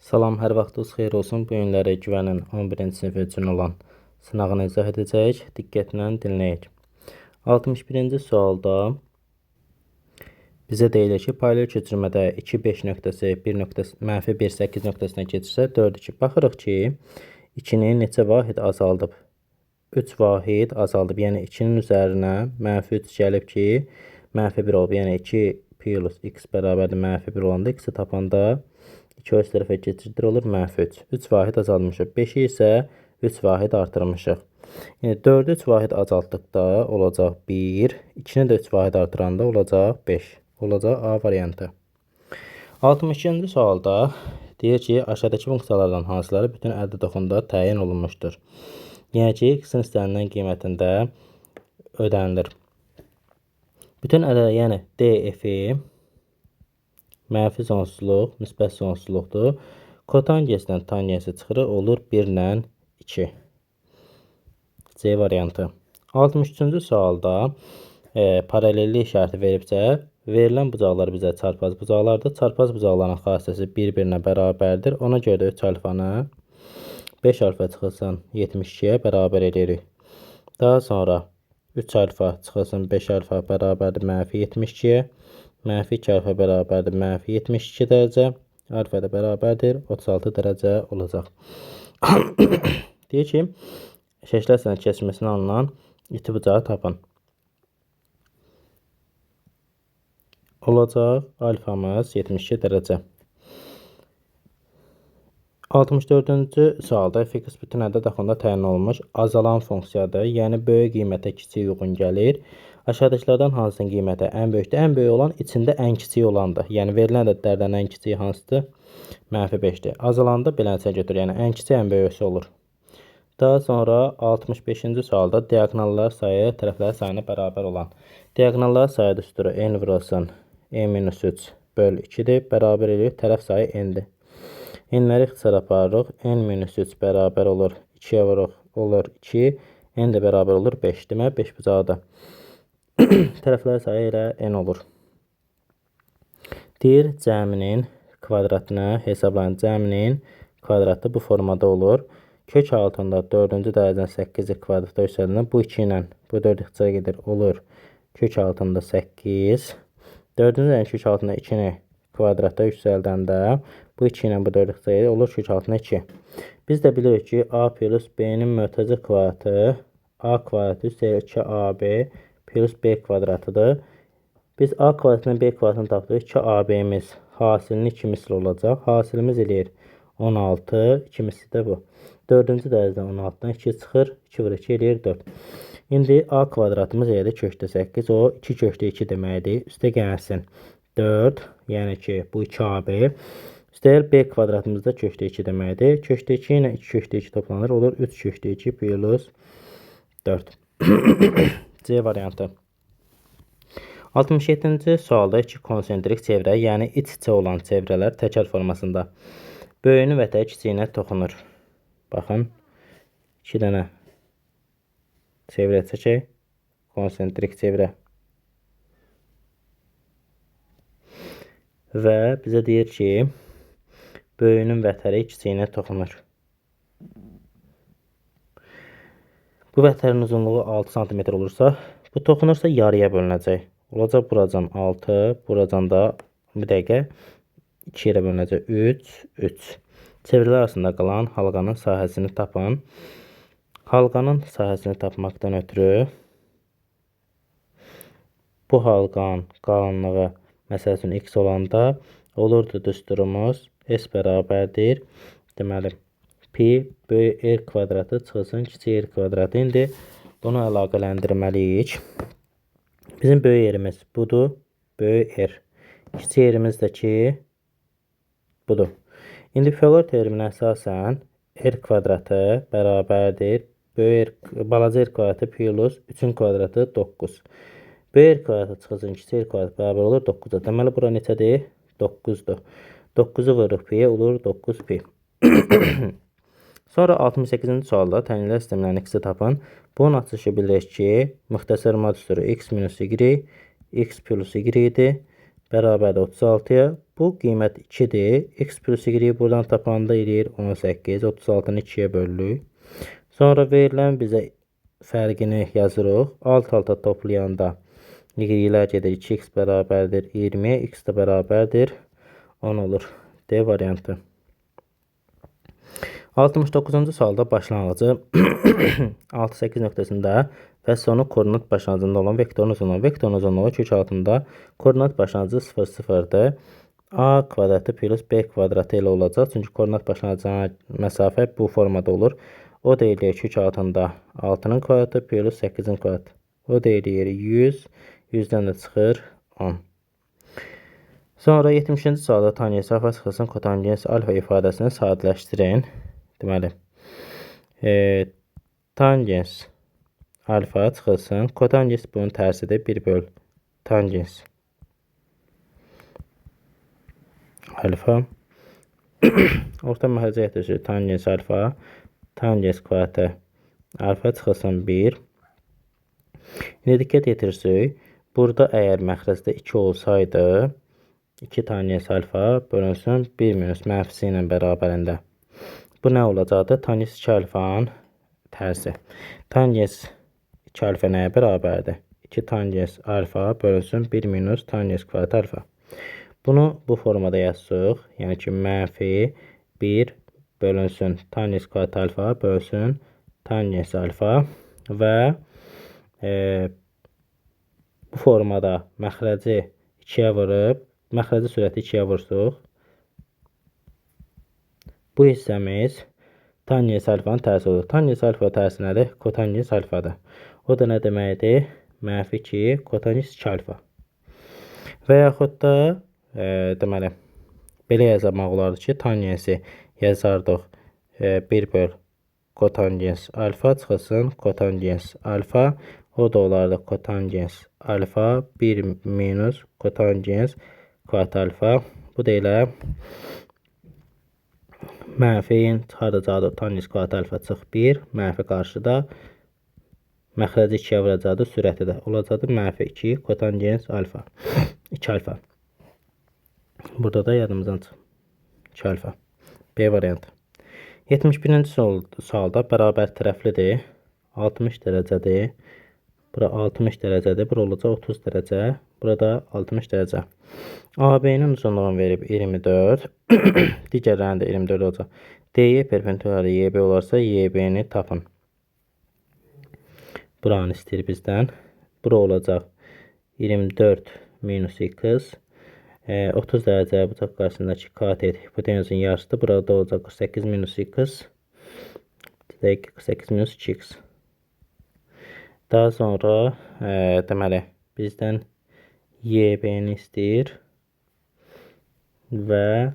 Salam, hər vaxtınız xeyir olsun. Bu günləri güvənin 11-ci sinif üçün olan sınağını izah edəcəyik. Diqqətlə dinləyək. 61-ci sualda bizə deyilir ki, paralel köçürmədə 2, 5 nöqtəsi -1, 8 nöqtəsinə keçirsə 4, 2. Baxırıq ki, 2-nin neçə vahid azaldıb? 3 vahid azaldıb. Yəni 2-nin üzərinə -3 gəlib ki, -1 olub. Yəni 2 plus x bərabərdir -1 olanda x-i tapanda 2 öz tərəfə keçirdir, olur -3. 3 vahid azalmışıq. 5-i isə 3 vahid artırmışıq. Yəni 4-ü 3 vahid azaltdıqda olacaq 1, 2-ni də 3 vahid artıranda olacaq 5. Olacaq A variantı. 62-ci sualda deyir ki, aşağıdakı funksiyalardan hansıları bütün ədəd oxunda təyin olunmuşdur? Yəni ki, x-in istənilən qiymətində ödənilir. Bütün ədəd, yəni DF-i mənfi sonsuzluq, müsbət sonsuzluqdur. Kotangensdən tangensi çıxırı olur 1 ilə 2. C variantı. 63-cü sualda paralellik işarəti veribsə, verilən bucaqlar bizə çarpaz bucaqlardır. Çarpaz bucaqların xassəsi bir-birinə bərabərdir. Ona görə də 3 alfanı 5 alfa çıxılsın 72-yə bərabər edirik. Daha sonra 3 alfa çıxılsın 5 alfa bərabərdir -72-yə. -2 alfa bərabərdir -72 dərəcə. Alfa da bərabərdir 36 dərəcə olacaq. Deyir ki, şəkil əsasında keçməsindən alınan iti bucağı tapın. Olacaq alfamız 72 dərəcə. 64-cü sualda fx bütün ədəd oxunda təyin olunmuş azalan funksiyadır. Yəni böyük qiymətə kiçik uyğun gəlir. Aşağıdakılardan hansının qiyməti ən böyükdür? Ən böyük olan içində ən kiçik olandır. Yəni verilən ədədlərdən ən kiçiyi hansıdır? -5-dir. Azalanda beləcə götür. Yəni ən kiçik ən böyüksü olur. Daha sonra 65-ci sualda diaqonallar sayı tərəflər sayına bərabər olan. Diaqonallar sayı düsturu n vurulsun n-3 böl 2-dir. Bərabər edir tərəf sayı n-dir. N-ləri ixtisar aparırıq. n-3 bərabər olur 2-yə vuruq olur 2. N də bərabər olur 5. Demək 5 bucaqda. Tərəflər sayı ilə n olur. Deyir cəminin kvadratını hesablayın. Cəminin kvadratı bu formada olur. Kök altında 4-cü dərəcədən 8-i kvadrata yüksəldəndə bu 2 ilə bu 4 ixtisara gedir. Olur kök altında 8. 4-cü dərəcədən kök altında 2-ni kvadrata yüksəldəndə bu 2 ilə bu 4 ixtisara gedir. Olur kök altında 2. Biz də bilirik ki, A plus B-nin mötəzə kvadratı A kvadratı üstəlik 2AB plus B kvadratıdır. Biz A kvadratından B kvadratını tapdıq. 2AB-miz hasilinin 2 misli olacaq. Hasilimiz eləyir 16. 2 misli də bu. 4-cü dərəcədən 16-dan 2 çıxır. 2 vur 2 eləyir 4. İndi A kvadratımız elədir kökdə 8. O 2 kökdə 2 deməkdir. Üstə gəlsin 4. Yəni ki, bu 2AB. Üstəlik B kvadratımız da kökdə 2 deməkdir. Kökdə 2 ilə 2 kökdə 2 toplanır. Olur 3 kökdə 2 plus 4. C variantı. 67-ci sualda 2 konsentrik çevrə, yəni iç-içə olan çevrələr təkər formasında böyüyünü və tək kiçiyinə toxunur. Baxın, 2 dənə çevrə çəkək. Konsentrik çevrə. Və bizə deyir ki, böyüyünün vətəri kiçiyinə toxunur. Bu vətərin uzunluğu 6 cm olursa, bu toxunursa yarıya bölünəcək. Olacaq buracan 6, buracan da bir dəqiqə 2 ilə bölünəcək. 3, 3. Çevrələr arasında qalan halqanın sahəsini tapın. Halqanın sahəsini tapmaqdan ötürü bu halqanın qalınlığı məsəl üçün x olanda olurdu düsturumuz s bərabərdir. Deməli, pi böyük r kvadratı çıxılsın kiçik r kvadratı. İndi bunu əlaqələndirməliyik. Bizim böyük yerimiz budur. Böyük r. Kiçik yerimiz də ki budur. İndi Pifaqor teoreminə əsasən r kvadratı bərabərdir. Balaca r kvadratı plus 3-ün kvadratı 9. Böyük r kvadratı çıxılsın kiçik r kvadratı bərabər olur 9-a. Deməli, bura neçədir? 9-dur. 9-u vururuq pi olur 9 pi. Sonra 68-ci sualda tənqidlər sistemlərinin x-i tapın. Bunun açılışı bilirik ki, müxtəsər mod düsturu x minus y, x plus y idi. Bərabərdir 36-ya. bu qiymət 2-dir. X plus y buradan tapanda eləyir 18. 36-nı 2-yə bölürük. Sonra verilən bizə fərqini yazırıq. Alt-alta toplayanda y-lər gedir. 2x bərabərdir 20. X də bərabərdir 10 olur. D variantı. 69-cu sualda başlanğıcı 6-8 nöqtəsində və sonu koordinat başlanğıcında olan vektorun uzunluğu. Vektorun uzunluğu kök altında koordinat başlanğıcı 0, 0-dır. A kvadratı plus B kvadratı ilə olacaq. Çünki koordinat başlanğıcına məsafə bu formada olur. O da eləyir kök altında 6-nın kvadratı plus 8-in kvadratı. O da eləyir 100. 100-dən də çıxır 10. Sonra 70-ci sualda tangens alfa çıxılsın kotangens alfa ifadəsini sadələşdirin. Deməli, tangens alfa çıxılsın. Kotangens bunun tərsidir. 1 böl tangens alfa. Orta məxrəcə gətirsək. Tangens alfa. Tangens kvadratı alfa çıxılsın 1. İndi diqqət yetirsək. Burada əgər məxrəcdə 2 olsaydı 2 tangens alfa bölünsün 1 minus mənfisi ilə bərabərində. Bu nə olacaqdı? Tangens 2 alfanın tərsi. Tangens 2 alfa nəyə bərabərdir? 2 tangens alfa bölünsün 1 minus tangens kvadrat alfa. Bunu bu formada yazsıq. Yəni ki, mənfi 1 bölünsün tangens kvadrat alfa bölünsün tangens alfa və bu formada məxrəci 2-yə vurub, məxrəci sürəti 2-yə vursuq. Bu hissəmiz tangens alfanın tərsi olur. Tangens alfa tərsi nədir? Kotangens alfadır. O da nə deməkdir? Mənfi 2 kotangens 2 alfa. Və yaxud da deməli, belə yazmaq olardı ki, tangensi yazardıq 1 böl kotangens alfa çıxılsın kotangens alfa. O da olardı kotangens alfa 1 minus kotangens kvadrat alfa. Bu da elə mənfiyin çıxaracaqdır. Tangens kvadrat alfa çıx 1. Mənfi qarşıda. Məxrəci 2-yə vuracaqdır. Sürəti də olacaqdır. Mənfi 2 kotangens alfa. 2 alfa. Burada da yadımızdan çıx. 2 alfa. B variantı. 71-ci sualda bərabər tərəflidir. 60 dərəcədir. Bura 60 dərəcədir. Bura olacaq 30 dərəcə. Burada 60 dərəcə. AB-nin uzunluğunu verib 24. Digərlərində 24 olacaq. DY perpendikular YB olarsa YB-ni tapın. Buranı istəyir bizdən. Bura olacaq 24 minus x. 30 dərəcə bucaq qarşısındakı katet hipotenuzun yarısıdır. Burada olacaq 48 minus x. 48 minus 2x. Daha sonra deməli bizdən YB-ni istəyir və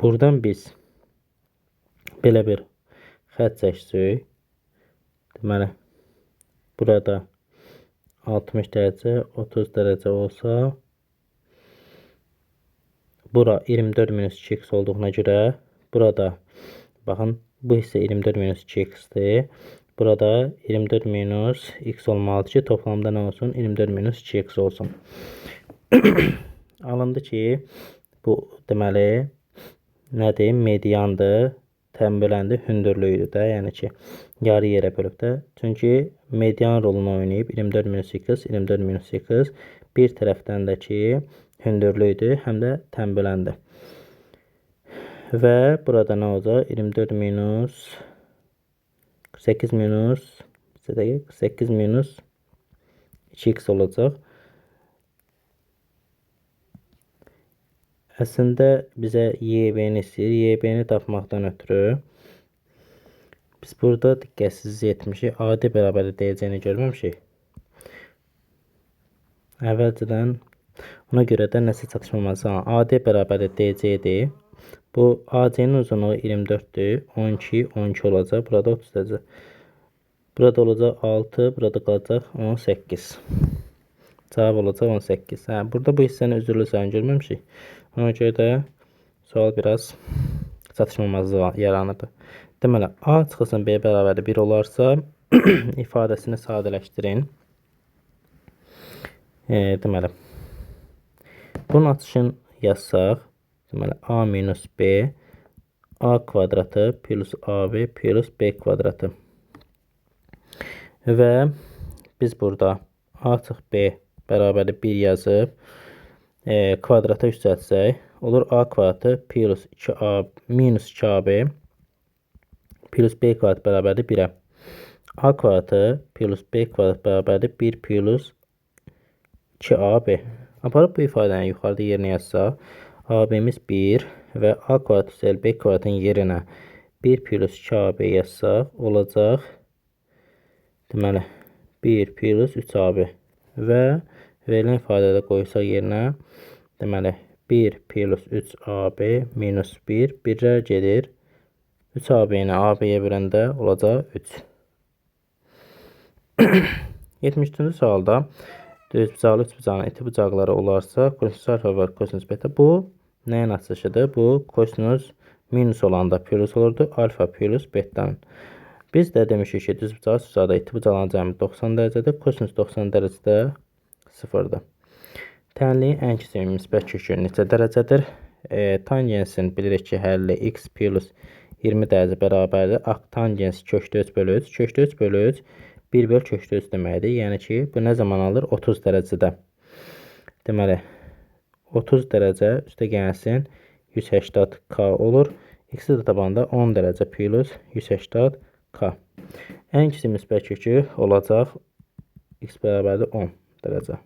buradan biz belə bir xətt çəksək. Deməli burada 60 dərəcə 30 dərəcə olsa bura 24 minus 2x olduğuna görə burada baxın bu hissə 24 minus 2x-dir. Burada 24 minus x olmalıdır ki, toplamda nə olsun? 24 minus 2x olsun. Alındı ki, bu deməli nədir? Mediandır. Tənböləndir, hündürlüyüdür də. Yəni ki, yarı yerə bölüb də. Çünki median rolunu oynayıb 24 minus x, 24 minus x bir tərəfdən də ki, hündürlüyüdür, həm də tənböləndir. Və burada nə olacaq? 24 minus 8 minus 8 minus 2x olacaq. Əslində bizə YB-ni istəyir. YB-ni tapmaqdan ötürü biz burada diqqətsiz etmişik. AD bərabər deyəcəyini görməmişik. Əvvəlcədən ona görə də nəsə çatışmaması. AD bərabər deyəcəkdir. Bu AC-nin uzunluğu 24-dür. 12, 12 olacaq. Burada 30 dərəcə. Burada olacaq 6, burada qalacaq 18. Cavab olacaq 18. Burada bu hissəni üzürlü sayını görməmişik. Ona görə də sual biraz çatışmamazlığı yaranırdı. Deməli, A çıxılsın B bərabər 1 olarsa ifadəsini sadələşdirin. Deməli, Bunun açışını yazsaq, deməli a minus b a kvadratı plus ab plus b kvadratı. Və biz burada a artıq b bərabərdir 1 yazıb kvadrata yüksəltsək, olur a kvadratı plus 2a minus 2ab plus b kvadrat bərabərdir 1-ə. A kvadratı plus b kvadrat bərabərdir 1 plus 2ab. Aparıb bu ifadəni yuxarıda yerinə yazsaq, ab-miz 1 və a kvadrat üzəl b kvadratın yerinə 1 plus 2ab yazsaq, olacaq deməli 1 plus 3ab və verilən ifadədə qoysaq yerinə deməli 1 plus 3ab minus 1 birlər gedir. 3ab ilə ab-yə böləndə olacaq 3. 73-cü sualda düz bucaqlı, üç bucağının iti bucaqları olarsa kosinus alfa var kosinus beta. Bu nəyin açılışıdır? Bu kosinus minus olanda plus olurdu. Alfa plus beta'nın. Biz də demişik ki, düz bucağı sırada iti bucaqların cəmi 90 dərəcədir. Kosinus 90 dərəcədə 0-dır. Tənliyin ən kiçik müsbət kökü neçə dərəcədir? Tangensin bilirik ki, həlli x plus 20 dərəcə bərabərdir. Tangens kökdə 3 bölü 3. Kökdə 3 bölü 3 1 böl kökdə 3 deməkdir. Yəni ki, bu nə zaman alır? 30 dərəcədə. Deməli, 30 dərəcə üstə gəlsin 180k olur. X-i də tabanda 10 dərəcə plus 180k. Ən kiçik müsbət kökü olacaq x bərabərdir 10 dərəcə.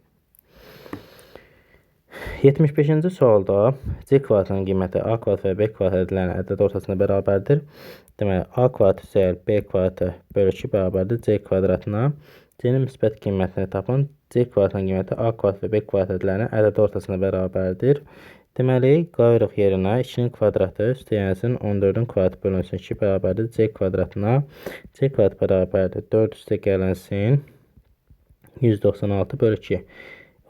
75-ci sualda c kvadratının qiyməti a kvadrat və b kvadrat edilən ədəd ortasına bərabərdir. Deməli, a kvadrat üzəl b kvadratı bölü 2 bərabərdir c kvadratına. C-nin müsbət qiymətini tapın. C kvadratının qiyməti a kvadrat və b kvadrat edilən ədəd ortasına bərabərdir. Deməli, qayırıq yerinə 2-nin kvadratı üstə gəlsin 14-ün kvadratı bölünsün 2 bərabərdir c kvadratına. C kvadrat bərabərdir 4 üstə gəlsin 196 bölü 2.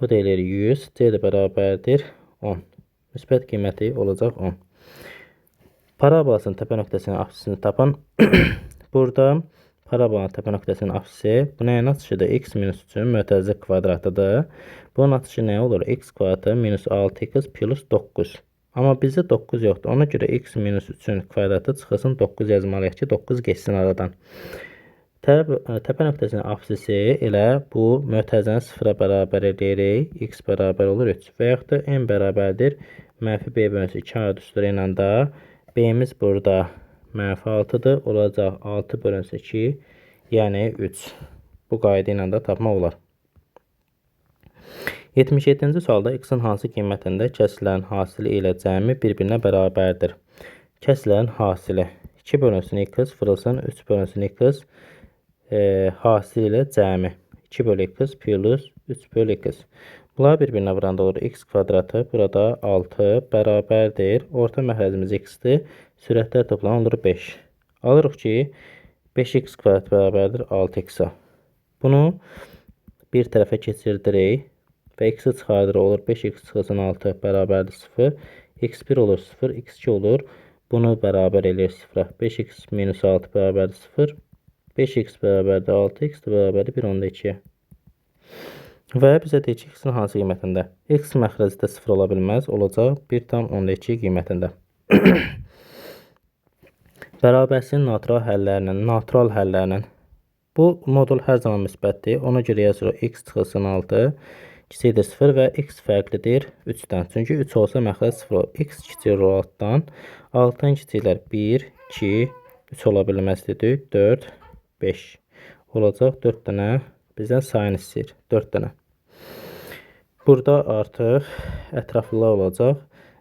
O da eləyir 100. C də bərabərdir 10. Müsbət qiyməti olacaq 10. Parabolasının təpə nöqtəsinin apsisini tapın. Burada parabolanın təpə nöqtəsinin apsisi bu nəyin açışıdır? X minus 3-ün mötərizə kvadratıdır. Bunun açışı nə olur? X kvadratı minus 6x plus 9. Amma bizdə 9 yoxdur. Ona görə x minus 3-ün kvadratı çıxılsın 9 yazmalıyıq ki, 9 geçsin aradan. Təpə nöqtəsinin apsisi elə bu mötərizəni 0-a bərabər edirik. X bərabər olur 3. Və yaxud da n bərabərdir. Mənfi b bölünsün 2 arada üstləri ilə də b-miz burada mənfi 6-dır. Olacaq 6 bölünsün 2, yəni 3. Bu qayda ilə də tapmaq olar. 77-ci sualda x-in hansı qiymətində kəsrlərin hasili ilə cəmi bir-birinə bərabərdir? Kəsrlərin hasili 2 bölünsün x vurulsun 3 bölünsün x hasil ilə cəmi 2 bölü x plus 3 bölü x. Bunlar bir-birinə vuranda olur x kvadratı. Burada 6 bərabərdir. Orta məxrəcimiz x-dir. Sürətlər toplamı olur 5. Alırıq ki, 5x kvadrat bərabərdir 6x-a. Bunu bir tərəfə keçirdirik və x-i çıxardırıq. Olur 5x çıxılsın 6 bərabərdir 0. x1 olur 0, x2 olur. Bunu bərabər eləyir 0-a. 5x minus 6 bərabərdir 0. 5x bərabərdir 6x bərabərdir 1 onda 2-yə. Və bizə deyir ki, x-in hansı qiymətində? X məxrəcdə 0 ola bilməz, olacaq 1 tam onda 2 qiymətində. Bərabərsizliyin natural həllərinin bu modul hər zaman müsbətdir. Ona görə yazırıq x çıxılsın 6 kiçikdir 0 və x fərqlidir 3-dən. Çünki 3 olsa məxrəc 0 olur. X kiçikdir 6-dan. 6-dan kiçiklər 1, 2, 3 ola bilməz dedik. 4, 5 olacaq. 4 dənə bizdən sayını istəyir. 4 dənə. Burada artıq ətraflılar olacaq.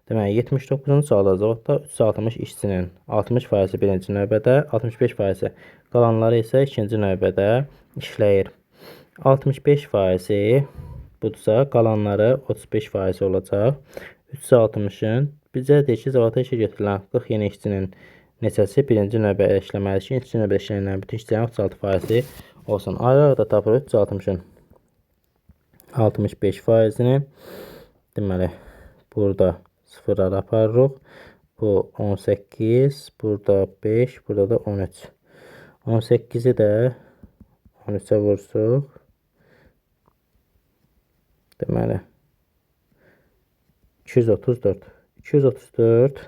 Deməli, 79-cu sualda cavabda 360 işçinin 60% birinci növbədə, 65% qalanları isə ikinci növbədə işləyir. 65% budursa, qalanları 35% olacaq. 360-ın bizə deyir ki, cavabda işə götürülən 40 yeni işçinin neçəsi birinci növbədə işləməlidir ki, ikinci növbədə işləyənlərin bütün işçilərin 36% olsun. Ayrı-ayrıda tapırıq 360-ın 65%-ni. Deməli, burada 0'lar aparırıq. Bu 18, burada 5, burada da 13. 18'i də 13'ə vursuq. Deməli, 234. 234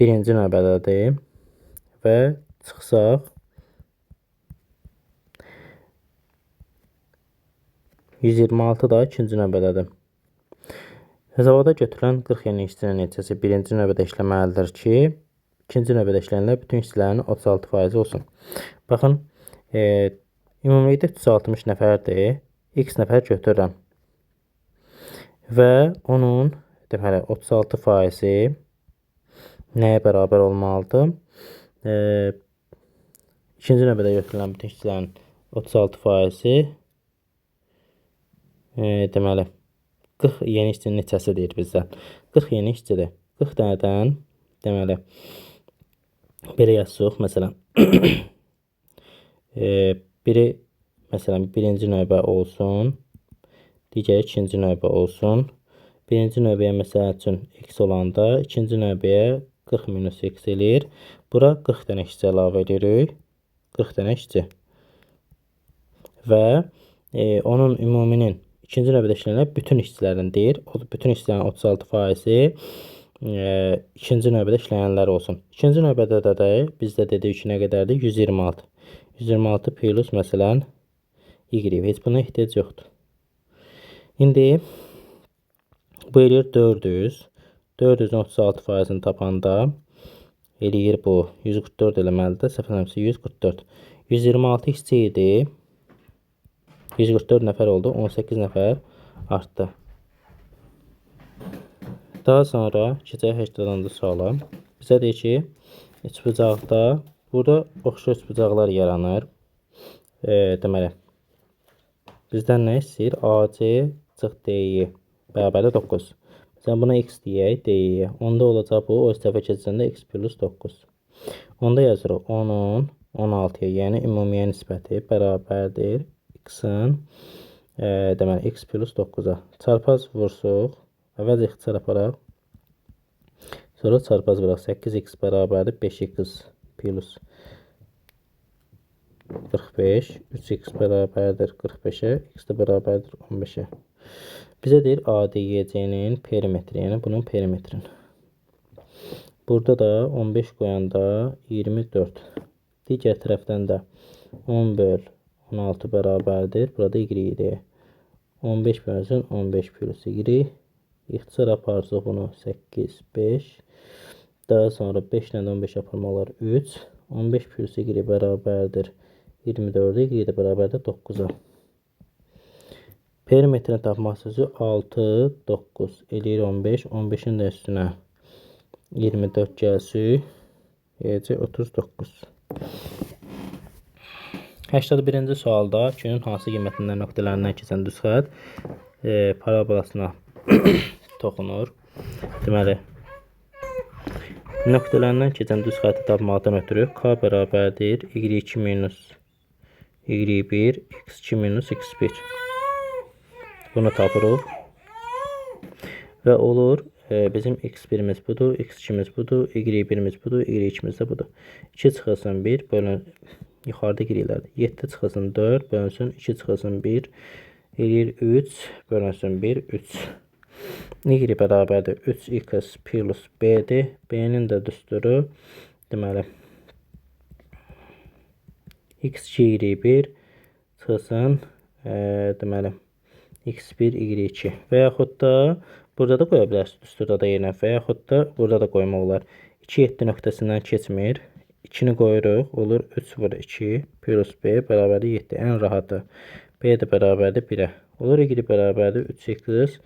birinci növbədədir və çıxsaq 126 da ikinci növbədədir. Hesabata götürülən 40 yeni işçinin neçəsi birinci növbədə işləməlidir ki, ikinci növbədə işləyənlər bütün işçilərin 36% olsun. Baxın, ümumilikdə 360 nəfərdir. X nəfər götürürəm. Və onun deməli 36% nəyə bərabər olmalıdır? İkinci növbədə götürülən bütün işçilərin 36% deməli 40 yeni işçinin neçəsi deyir bizdə. 40 yeni işçidir. 40 dənədən deməli belə yazsaq, məsələn biri məsələn birinci növbə olsun, digəri ikinci növbə olsun. Birinci növbəyə məsəl üçün x olanda, ikinci növbəyə 40 minus x eləyir. Bura 40 dənə işçi əlavə edirik. 40 dənə işçi. Və onun ümuminin ikinci növbədə işləyənlər bütün işçilərin deyir. Bütün işçilərin 36%-i ikinci növbədə işləyənlər olsun. İkinci növbədə də bizdə dedik ki, nə qədərdir? 126. 126 plus məsələn y. Heç buna ehtiyac yoxdur. İndi bu eləyir 400. 400-ün 36%-ni tapanda eləyir bu. 144 eləməlidir. Səhv eləmirəmsə 144. 126 işçi idi. 144 nəfər oldu. 18 nəfər artdı. Daha sonra keçək 80-cı suala. Bizə deyir ki, üçbucaqda burada oxşar üçbucaqlar yaranır. Deməli, bizdən nə istəyir? AC çıx DY bərabərdir 9. Məsələn, buna x deyək, DY. Onda olacaq bu, o tərəfə keçəndə x plus 9. Onda yazırıq 10-un 16-ya, yəni ümumiyə nisbəti bərabərdir x-in deməli, x plus 9-a. Çarpaz vursuq, əvvəl x çarparaq, sonra çarpaz vuraq. 8x bərabərdir 5x plus 45, 3x bərabərdir 45-ə, x də bərabərdir 15-ə. Bizə deyir ADYC-nin perimetri, yəni bunun perimetrin. Burada da 15 qoyanda 24. Digər tərəfdən də 10 böl 16 bərabərdir. Burada y-dir. 15 bölünsün 15 plus y. İxtisar aparsaq bunu 8, 5. Daha sonra 5 ilə 15 aparmalar 3. 15 plus y bərabərdir 24, y də bərabərdir 9-a. Perimetrini tapmaq sözü 6, 9 eləyir 15. 15-in də üstünə 24 gəlsək, eləcək 39. 81-ci sualda küçünün hansı qiymətindən nöqtələrindən keçən düz xətt parabolasına toxunur. Deməli, nöqtələrindən keçən düz xətti tapmaqdan ötürü k bərabərdir y2 minus y1, x2 minus x1. Bunu tapırıq. Və olur, bizim x1-imiz budur, x2-miz budur, y1-imiz budur, y2-miz də budur. 2 çıxılsın 1, bölün, yuxarıda girilər. 7 çıxılsın 4, bölünsün 2 çıxılsın 1, eləyir 3, bölünsün 1, 3. Y bərabərdir 3x plus b-dir. B-nin də düsturı, deməli, x2 y1 çıxılsın, deməli, x1 y2 və yaxud da burada da qoya bilərsiniz, düsturda da yerinə və yaxud da burada da qoymaq olar. 2-7 nöqtəsindən keçmir. 2-ni qoyuruq, olur 3 vur 2 plus b bərabərdir 7. Ən rahatı. B də bərabərdir 1-ə. Olur y bərabərdir 3x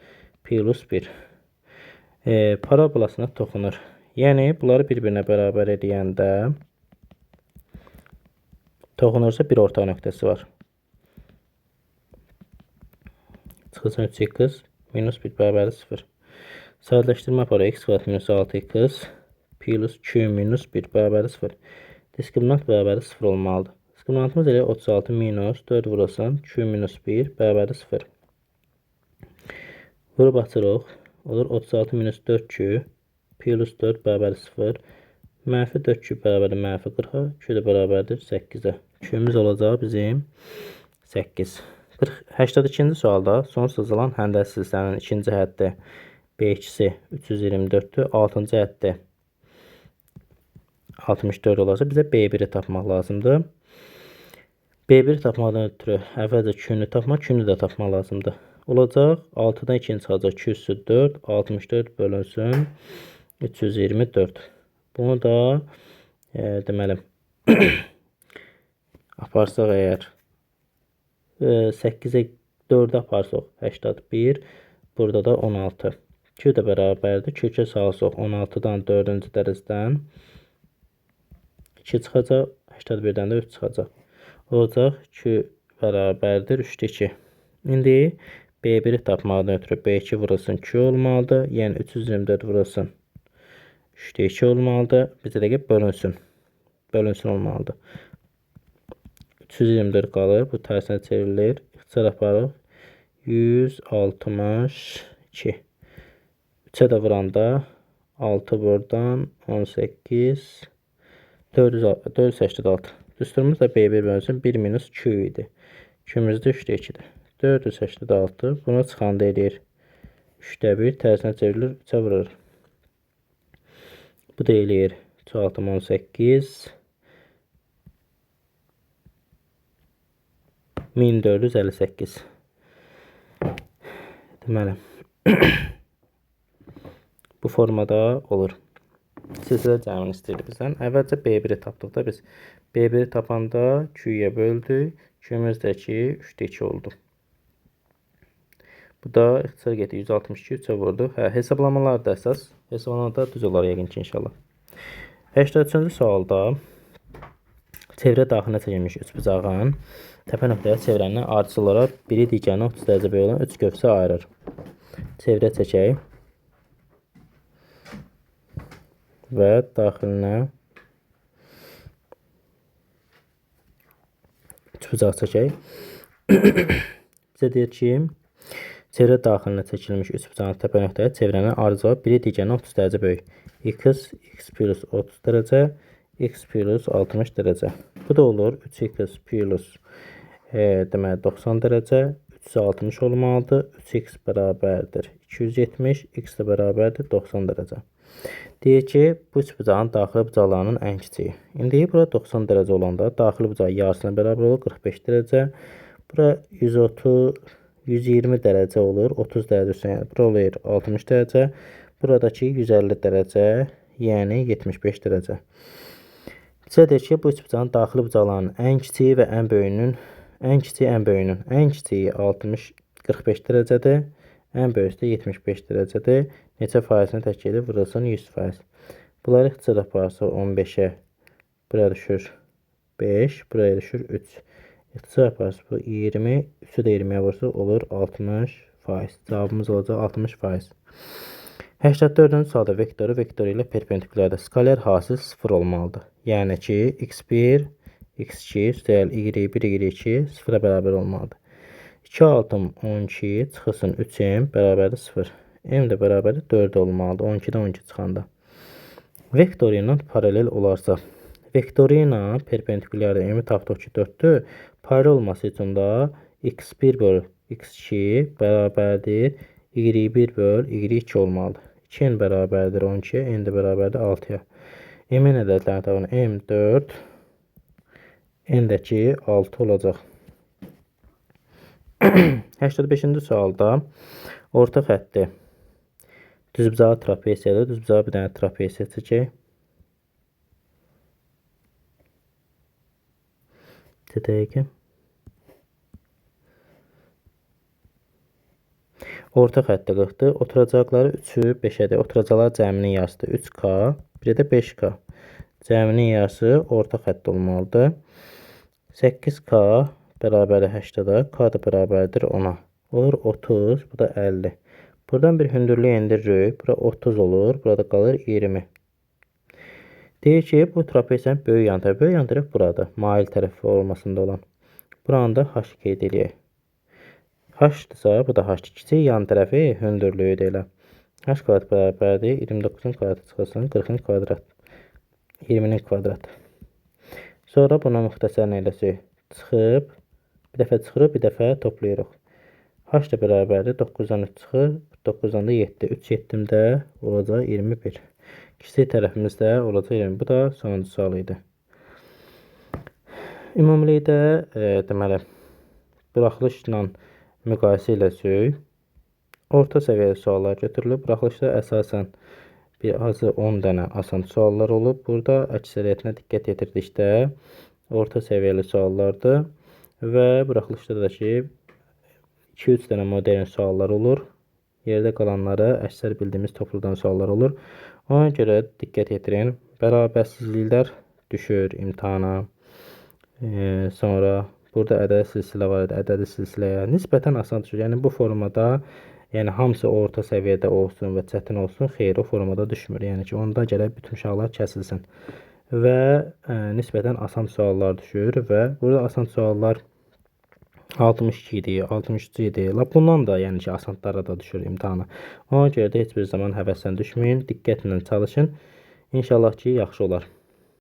plus 1. Parabolasına toxunur. Yəni, bunları bir-birinə bərabər edəndə toxunursa bir ortaq nöqtəsi var. Çıxılsın 3x minus 1 bərabərdir 0. Sadələşdirmə aparı x kvadrat minus 6x plus 2 minus 1 bərabərdir 0. Diskriminant bərabərdir 0 olmalıdır. Diskriminantımız elə 36 minus 4 vurulsun 2 minus 1 bərabərdir 0. Vurub açırıq. Olur 36 minus 4 2 plus 4 bərabərdir 0. Mənfi 4 küp bərabərdir mənfi 40-a. 2 də bərabərdir 8-ə. Küpümüz olacaq bizim 8. 82-ci sualda son sızılan həndəl silsilənin ikinci həddi B2-si 324-dür. 6-cı əddi 64 olacaq. Bizə B1-i tapmaq lazımdır. B1-i tapmaqdan ötürü əvvəlcə Q-nü tapmaq, Q-nü də tapmaq lazımdır. Olacaq 6-dan 2-ni çıxacaq 2 üssü 4, 64 bölünsün 324. Bunu da deməli aparsaq əgər 8-ə 4-ə aparsaq 81, burada da 16. Q də bərabərdir. Kökə salsaq 16-dan 4-cü dərəcədən 2 çıxacaq, 81-dən də 3 çıxacaq. Olacaq Q bərabərdir 3-2. İndi B1-i tapmaqdan ötürü B2 vurulsun Q olmalıdır. Yəni 324 vurulsun 3-2 olmalıdır. Bizə də ki bölünsün. Bölünsün olmalıdır. 324 qalır. Bu tərsinə çevrilir. İxtisar aparıq. 162. 3-ə də vuranda 6 buradan 18 486. Düsturumuz da B1 bölünsün 1 minus Q idi. Q'ümüz də 3'də 2'dir. 486. Buna çıxanda eləyir 3'də 1. Tərsinə çevrilir. 3'ə vurur. Bu da eləyir 18 1458. Deməli bu formada olur. Silsilə cəmini istəyir bizdən. Əvvəlcə B1-i tapdıqda biz B1-i tapanda Q-yə böldük. Q-müz də ki 3'də 2 oldu. Bu da ixtisar getdi 162 3'ə vurdu. Hesablamalar da əsas. Hesablamalar da düz olar yəqin ki inşallah. 83-cü sualda çevrə daxilinə çəkilmiş üçbucağın təpə nöqtəyə çevrənin ardıcıl olaraq biri digərinə 30 dərəcə böyük olan 3 gövsə ayırır. Çevrə çəkək və daxilinə üçbucaq çəkək. Bizə deyir ki, çevrə daxilinə çəkilmiş üçbucağın təpə nöqtəyə çevrənin ardıcıl olaraq biri digərinə 30 dərəcə böyük. X plus 30 dərəcə, X plus 60 dərəcə. Bu da olur 3x plus deməli 90 dərəcə, 360 olmalıdır. 3x bərabərdir 270, x də bərabərdir 90 dərəcə. Deyir ki, bu üçbucağın daxili bucaqlarının ən kiçiyi. İndi burada 90 dərəcə olanda daxili bucaq yarısına bərabər olur 45 dərəcə. Bura 120 dərəcə olur 30 dərəcə üstə. Bura olur 60 dərəcə. Buradakı 150 dərəcə, yəni 75 dərəcə. Bizə deyir ki, bu üçbucağın daxili bucaqlarının ən kiçiyi və ən böyüyünün ən kiçiyi 45 dərəcədir, ən böyüsü də 75 dərəcədir. Neçə faizini təşkil edir? Vurulsun 100%. Bunları ixtisar aparsaq 15-ə buraya düşür 5, buraya düşür 3. İxtisar aparsaq bu 20, 3'ü də 20'yə vursa olur 60%. Cavabımız olacaq 60%. 84-cü sualda vektoru ilə perpendikulyarda skaler hasil 0 olmalıdır. Yəni ki, x1, x2 üstəgəl y1, y2 0-a bərabər olmalıdır. 2 altım 12 çıxılsın 3m bərabərdir 0. M də bərabərdir 4 olmalıdır. 12-dən 12 çıxanda. Vektoru ilə paralel olarsa, vektoru ilə perpendikulyarda m tapdıq ki 4-dür. Paralel olması üçün də x1 böl x2 bərabərdir y1 böl y2 olmalıdır. 2n bərabərdir 12'yə, n də bərabərdir 6'ya. M-in ədədlərini tapın. M4, n-dəki 6 olacaq. 85-ci sualda orta xətti düzbucağı trapesiyadır. Düzbucağı bir dənə trapesiya çəkək. Dedəyək ki, orta xəttə 40-dır. Oturacaqları 3'ü 5'ədir. Oturacaqlar cəminin yarısıdır 3K, biri də 5K. Cəminin yarısı orta xətt olmalıdır. 8K bərabərdir 80-a, K da bərabərdir 10'a. Olur 30, bu da 50. Buradan bir hündürlük endiririk. Bura 30 olur, burada qalır 20. Deyir ki, bu trapesiyanın böyük yan tərəfi. Böyük yan tərəf burada, mail tərəfi olmasında olan. Buranı da H qeyd edək. H-dırsa, bu da H. Kiçik yan tərəfi hündürlüyü deyilə. H kvadrat bərabərdir 29'un kvadratı çıxılsın 40'ın kvadrat. 20'nin kvadratı. Sonra buna müxtəsər eləsək. Bir dəfə çıxırıq, bir dəfə toplayırıq. H da bərabərdir 9'dan 3 çıxır, 9-dan da 7. 3 7-də olacaq 21. Kiçik tərəfimizdə olacaq 20. Bu da sonuncu sual idi. Ümumilikdə deməli buraxılışla müqayisə eləsək, orta səviyyəli suallar götürülüb. Buraxılışda əsasən bir azı 10 dənə asan suallar olub. Burada əksəriyyətinə diqqət yetirdikdə orta səviyyəli suallardır və buraxılışda da ki 2-3 dənə modern suallar olur. Yerdə qalanları əksər bildiyimiz topludan suallar olur. Ona görə diqqət yetirin. Bərabərsizliklər düşür imtahana. Sonra burada ədədi silsilə var idi. Ədədi silsiləyə nisbətən asan düşür. Yəni bu formada, yəni hamısı orta səviyyədə olsun və çətin olsun, xeyr, o formada düşmür. Yəni ki, onda gərək bütün uşaqlar kəsilsin. Və nisbətən asan suallar düşür və burada asan suallar 62 idi, 63 idi. Lap bundan da yəni ki, asanlara da düşür imtahana. Ona görə də heç bir zaman həvəsdən düşməyin, diqqətlə çalışın. İnşallah ki, yaxşı olar.